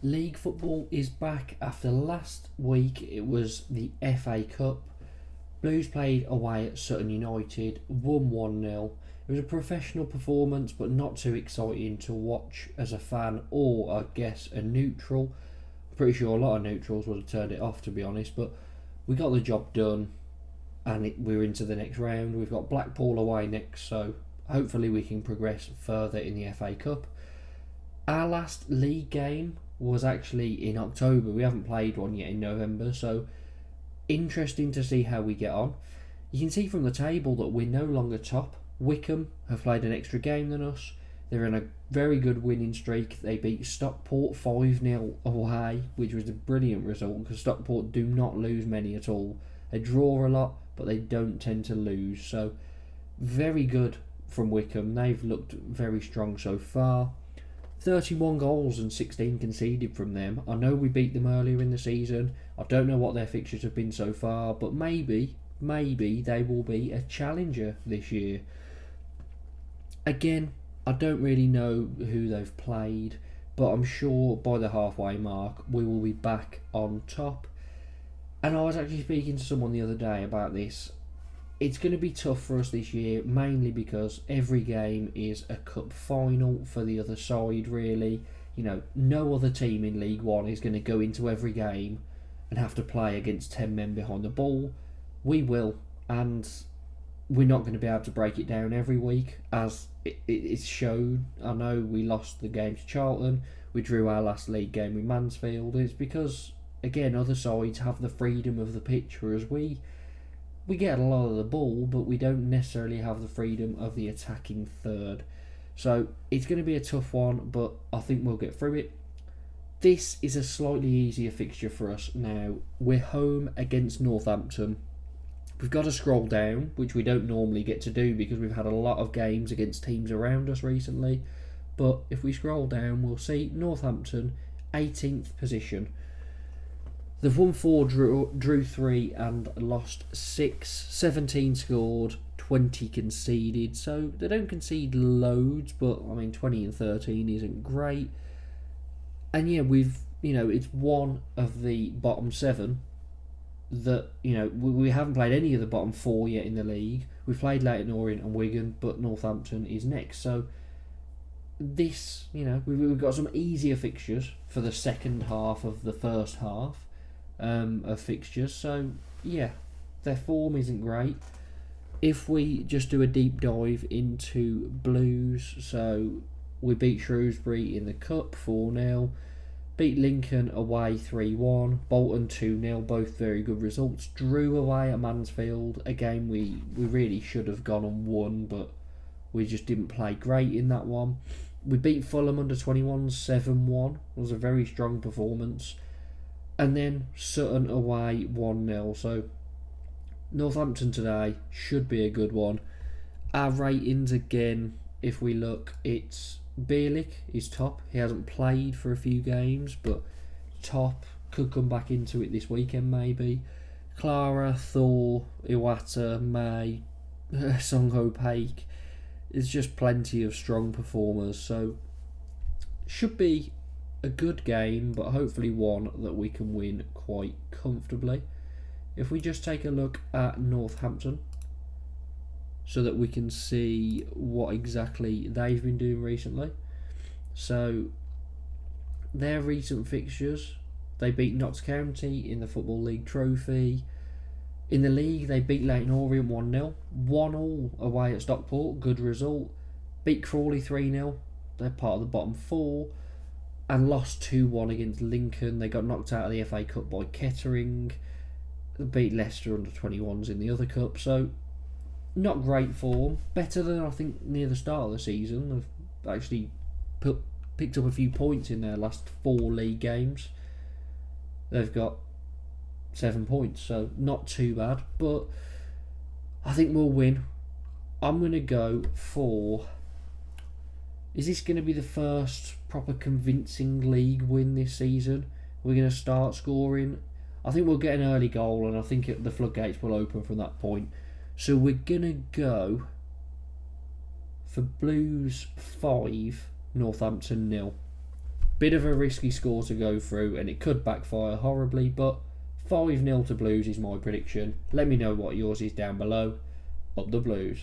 League football is back after last week. It was the FA Cup. Blues played away at Sutton United, won 1-0. It was a professional performance, but not too exciting to watch as a fan or, I guess, a neutral. I'm pretty sure a lot of neutrals would have turned it off, to be honest, but we got the job done and we're into the next round. We've got Blackpool away next, so hopefully we can progress further in the FA Cup. Our last league game was actually in October. We haven't played one yet in November, so interesting to see how we get on. You can see from the table that we're no longer top. Wickham have played an extra game than us. They're in a very good winning streak. They beat Stockport 5-0 away, which was a brilliant result because Stockport do not lose many at all. They draw a lot, but they don't tend to lose. So, very good from Wickham. They've looked very strong so far. 31 goals and 16 conceded from them. I know we beat them earlier in the season. I don't know what their fixtures have been so far, but maybe they will be a challenger this year. Again, I don't really know who they've played, but I'm sure by the halfway mark we will be back on top. And I was actually speaking to someone the other day about this. It's going to be tough for us this year, mainly because every game is a cup final for the other side, really. You know, no other team in League One is going to go into every game and have to play against 10 men behind the ball. We will, and we're not going to be able to break it down every week, as it's shown. I know we lost the game to Charlton, we drew our last league game with Mansfield. It's because, again, other sides have the freedom of the pitch, whereas we get a lot of the ball, but we don't necessarily have the freedom of the attacking third. So it's going to be a tough one, but I think we'll get through it. This is a slightly easier fixture for us now. We're home against Northampton. We've got to scroll down, which we don't normally get to do because we've had a lot of games against teams around us recently. But if we scroll down, we'll see Northampton, 18th position. They've won 4, drew 3 and lost 6. 17 scored, 20 conceded. So they don't concede loads, but I mean 20 and 13 isn't great. And yeah, it's one of the bottom 7 that, we haven't played any of the bottom 4 yet in the league. We've played Leyton Orient and Wigan, but Northampton is next. So this, we've got some easier fixtures for the second half of the first half. Of fixtures, so yeah, their form isn't great. If we just do a deep dive into Blues, so we beat Shrewsbury in the Cup 4-0, beat Lincoln away 3-1, Bolton 2-0, both very good results. Drew away at Mansfield, a game we really should have gone and won, but we just didn't play great in that one. We beat Fulham under 21 7-1, it was a very strong performance. And then Sutton away 1-0. So Northampton today should be a good one. Our ratings again, if we look, it's Bierlich is top. He hasn't played for a few games, but top. Could come back into it this weekend maybe. Clara, Thor, Iwata, May, Songho Paik. There's just plenty of strong performers. So should be a good game, but hopefully one that we can win quite comfortably. If we just take a look at Northampton so that we can see what exactly they've been doing recently. So their recent fixtures, they beat Notts County in the Football League Trophy. In the league they beat Leyton Orient 1-0, 1-1 away at Stockport, good result. Beat Crawley 3-0, they're part of the bottom 4. And lost 2-1 against Lincoln. They got knocked out of the FA Cup by Kettering. They beat Leicester under 21s in the other cup. So, not great form. Better than I think near the start of the season. They've actually picked up a few points in their last 4 league games. They've got 7 points, so not too bad. But I think we'll win. I'm going to go for... Is this going to be the first proper convincing league win this season? We're going to start scoring. I think we'll get an early goal, and I think the floodgates will open from that point. So we're going to go for Blues 5, Northampton 0. Bit of a risky score to go through, and it could backfire horribly, but 5-0 to Blues is my prediction. Let me know what yours is down below. Up the Blues.